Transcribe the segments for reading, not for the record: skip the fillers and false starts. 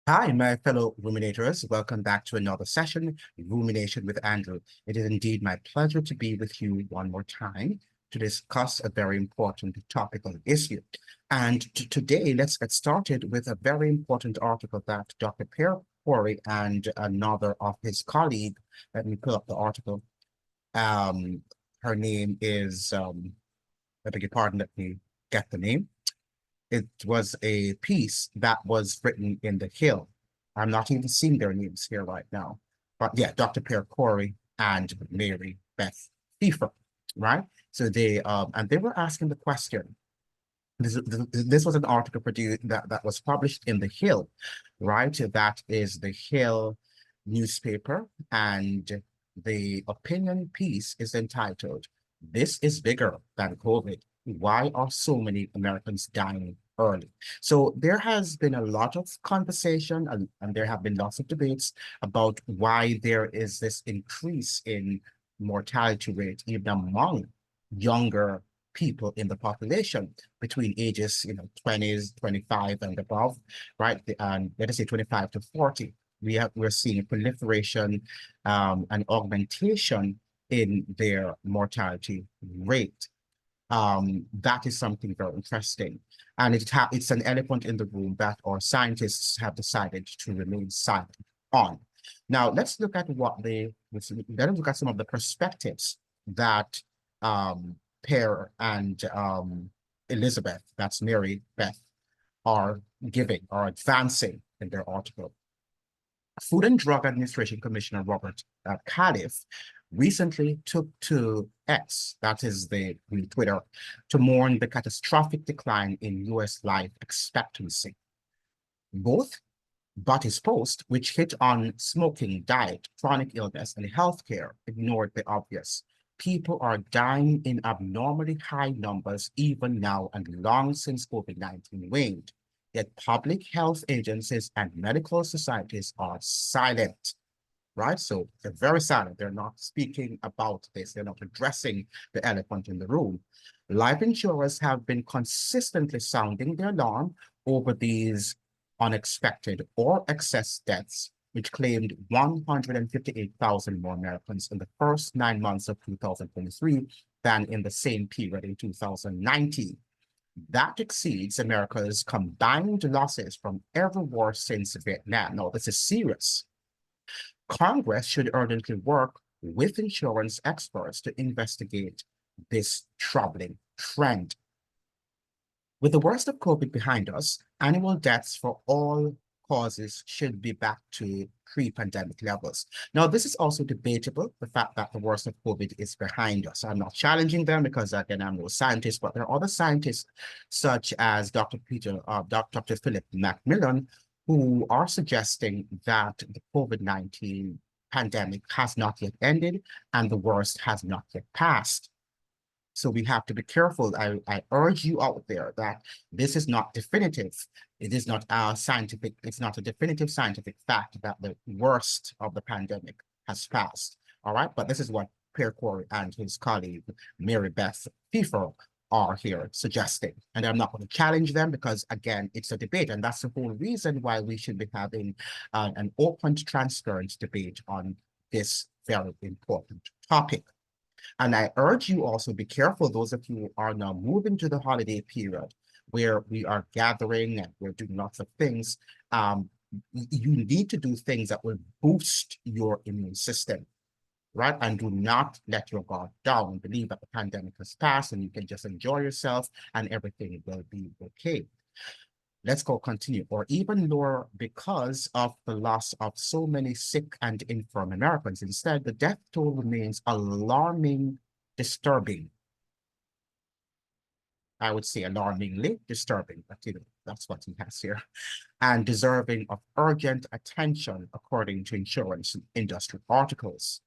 Hi, my fellow ruminators. Welcome back to another session, Rumination with Andrew. It is indeed my pleasure to be with you one more time to discuss a very important topical issue. And today, let's get started with a very important article that Dr. Pierre Kory and another of his colleagues, let me pull up the article. Um, Her name is, I beg your pardon, let me get the name. It was a piece that was written in the Hill. I'm not even seeing their names here right now. But yeah, Dr. Pierre Kory and Mary Beth Pfeiffer, right? So they were asking the question. This was an article produced that was published in the Hill, right? That is the Hill newspaper, and the opinion piece is entitled, "This is bigger than COVID. Why are so many Americans dying early?" So there has been a lot of conversation and there have been lots of debates about why there is this increase in mortality rate even among younger people in the population between ages, 20s, 25 and above, right? And let us say 25 to 40. We're seeing a proliferation and augmentation in their mortality rate. That is something very interesting. And it's an elephant in the room that our scientists have decided to remain silent on. Now, let's look at some of the perspectives that Pierre and Elizabeth, that's Mary Beth, are advancing in their article. Food and Drug Administration Commissioner Robert Califf recently took to X, that is the Twitter, to mourn the catastrophic decline in U.S. life expectancy. But his post, which hit on smoking, diet, chronic illness, and healthcare, ignored the obvious. People are dying in abnormally high numbers even now and long since COVID-19 waned. Yet public health agencies and medical societies are silent, right? So they're very silent. They're not speaking about this. They're not addressing the elephant in the room. Life insurers have been consistently sounding their alarm over these unexpected or excess deaths, which claimed 158,000 more Americans in the first 9 months of 2023 than in the same period in 2019. That exceeds America's combined losses from every war since Vietnam. Now, this is serious. Congress should urgently work with insurance experts to investigate this troubling trend. With the worst of COVID behind us, annual deaths for all causes should be back to pre-pandemic levels. Now, this is also debatable, the fact that the worst of COVID is behind us. I'm not challenging them because, again, I'm no scientist, but there are other scientists such as Dr. Philip Macmillan, who are suggesting that the COVID-19 pandemic has not yet ended and the worst has not yet passed. So we have to be careful. I urge you out there that this is not definitive. It is not scientific. It's not a definitive scientific fact that the worst of the pandemic has passed. All right. But this is what Pierre Kory and his colleague, Mary Beth Pfeiffer, are here suggesting. And I'm not going to challenge them because, again, it's a debate. And that's the whole reason why we should be having an open, transparent debate on this very important topic. And I urge you also be careful, those of you who are now moving to the holiday period where we are gathering and we're doing lots of things. You need to do things that will boost your immune system, right? And do not let your guard down. Believe that the pandemic has passed and you can just enjoy yourself and everything will be okay. Let's go continue, or even lower because of the loss of so many sick and infirm Americans. Instead, the death toll remains alarming, disturbing. I would say alarmingly disturbing, but that's what he has here, and deserving of urgent attention, according to insurance industry articles.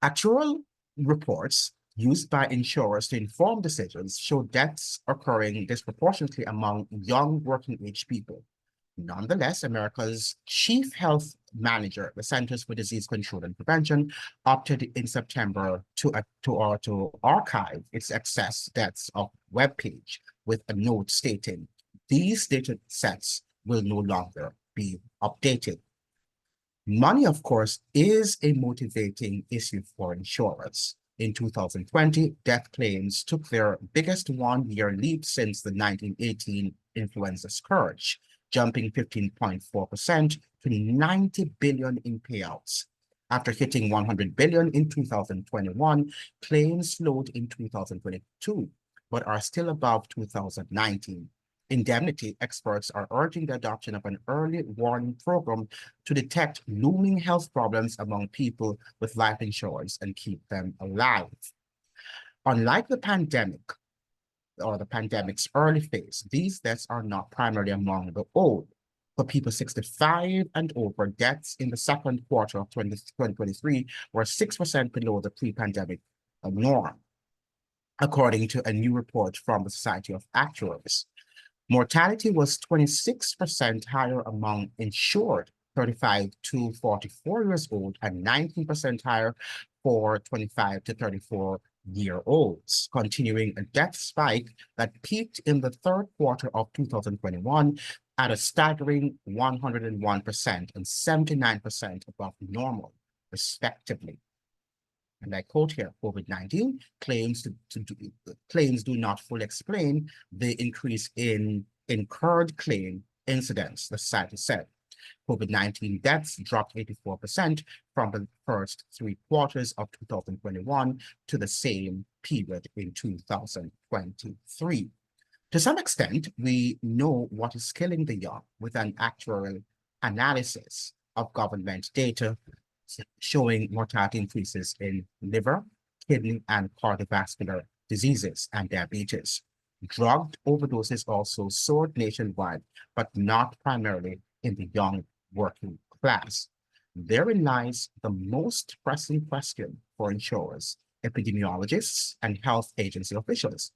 Actual reports used by insurers to inform decisions show deaths occurring disproportionately among young working age people. Nonetheless, America's chief health manager, the Centers for Disease Control and Prevention, opted in September to archive its excess deaths of webpage with a note stating these data sets will no longer be updated. Money, of course, is a motivating issue for insurers. In 2020, death claims took their biggest one-year leap since the 1918 influenza scourge, jumping 15.4% to 90 billion in payouts. After hitting 100 billion in 2021, claims slowed in 2022, but are still above 2019. Indemnity experts are urging the adoption of an early warning program to detect looming health problems among people with life insurance and keep them alive. Unlike the pandemic or the pandemic's early phase, these deaths are not primarily among the old. For people 65 and over, deaths in the second quarter of 2023 were 6% below the pre-pandemic norm, according to a new report from the Society of Actuaries. Mortality was 26% higher among insured 35 to 44 years old and 19% higher for 25 to 34-year-olds, continuing a death spike that peaked in the third quarter of 2021 at a staggering 101% and 79% above normal, respectively. And I quote here, COVID-19 claims claims do not fully explain the increase in incurred claim incidents, the society said. COVID-19 deaths dropped 84% from the first three quarters of 2021 to the same period in 2023. To some extent, we know what is killing the young with an actuarial analysis of government data showing mortality increases in liver, kidney, and cardiovascular diseases and diabetes. Drug overdoses also soared nationwide, but not primarily in the young working class. Therein lies the most pressing question for insurers, epidemiologists, and health agency officials.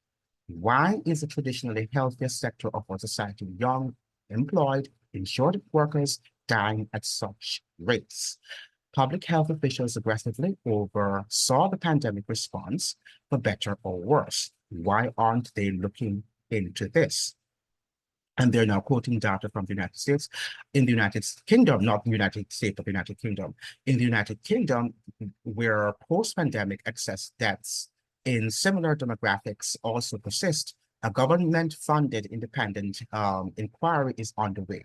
Why is the traditionally healthiest sector of our society, young, employed, insured workers, dying at such rates? Public health officials aggressively oversaw the pandemic response, for better or worse. Why aren't they looking into this? And they're now quoting data from the United States. In the United Kingdom, not the United States, but the United Kingdom. In the United Kingdom, where post-pandemic excess deaths in similar demographics also persist, a government-funded independent inquiry is underway.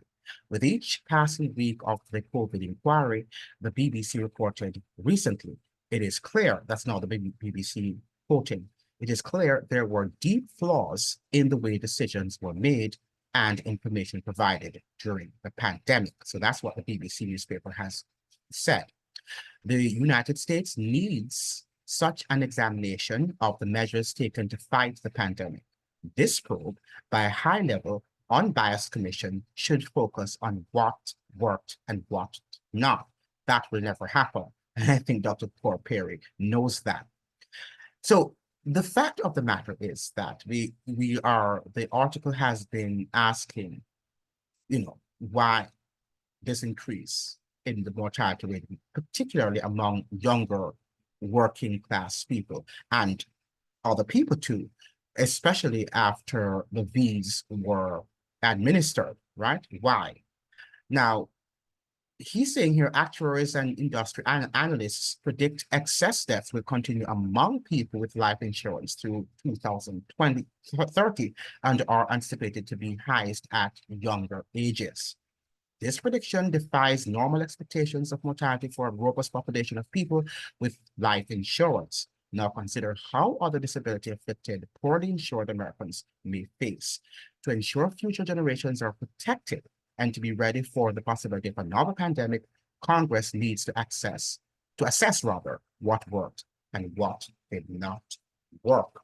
With each passing week of the COVID inquiry, the BBC reported recently, it is clear, that's not the BBC quoting, it is clear there were deep flaws in the way decisions were made and information provided during the pandemic. So that's what the BBC newspaper has said. The United States needs such an examination of the measures taken to fight the pandemic. This probe, by a high-level, unbiased commission, should focus on what worked and what not. That will never happen. And I think Dr. Pierre knows that. So the fact of the matter is that the article has been asking, why this increase in the mortality rate, particularly among younger working class people and other people too, especially after the V's were administered, right? Why? Now, he's saying here actuaries and industry analysts predict excess deaths will continue among people with life insurance through 2030 and are anticipated to be highest at younger ages. This prediction defies normal expectations of mortality for a robust population of people with life insurance. Now consider how other disability-affected, poorly insured Americans may face. To ensure future generations are protected and to be ready for the possibility of another pandemic, Congress needs to assess what worked and what did not work.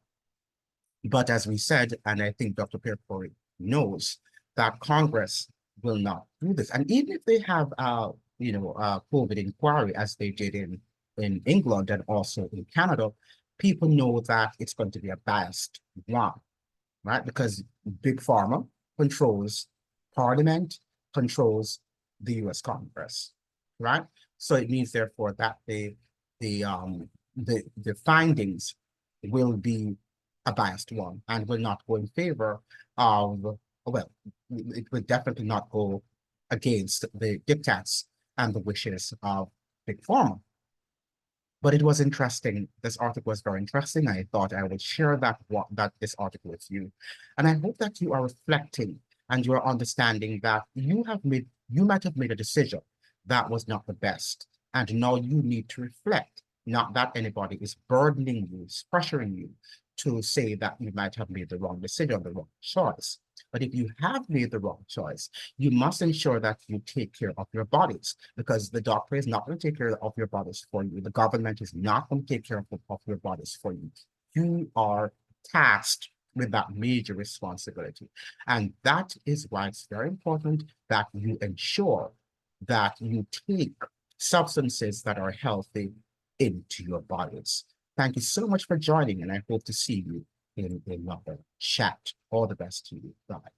But as we said, and I think Dr. Pierre Kory knows, that Congress will not do this. And even if they have, a COVID inquiry, as they did in England and also in Canada, people know that it's going to be a biased one, right? Because Big Pharma controls Parliament, controls the US Congress, right? So it means, therefore, that the findings will be a biased one and will not go in favor of well, it would definitely not go against the diktats and the wishes of Big Pharma. But it was interesting. This article was very interesting. I thought I would share this article with you. And I hope that you are reflecting and you are understanding that you might have made a decision that was not the best. And now you need to reflect, not that anybody is burdening you, is pressuring you to say that you might have made the wrong decision, the wrong choice. But if you have made the wrong choice, you must ensure that you take care of your bodies, because the doctor is not going to take care of your bodies for you. The government is not going to take care of your bodies for you. You are tasked with that major responsibility. And that is why it's very important that you ensure that you take substances that are healthy into your bodies. Thank you so much for joining, and I hope to see you in another chat. All the best to you. Bye.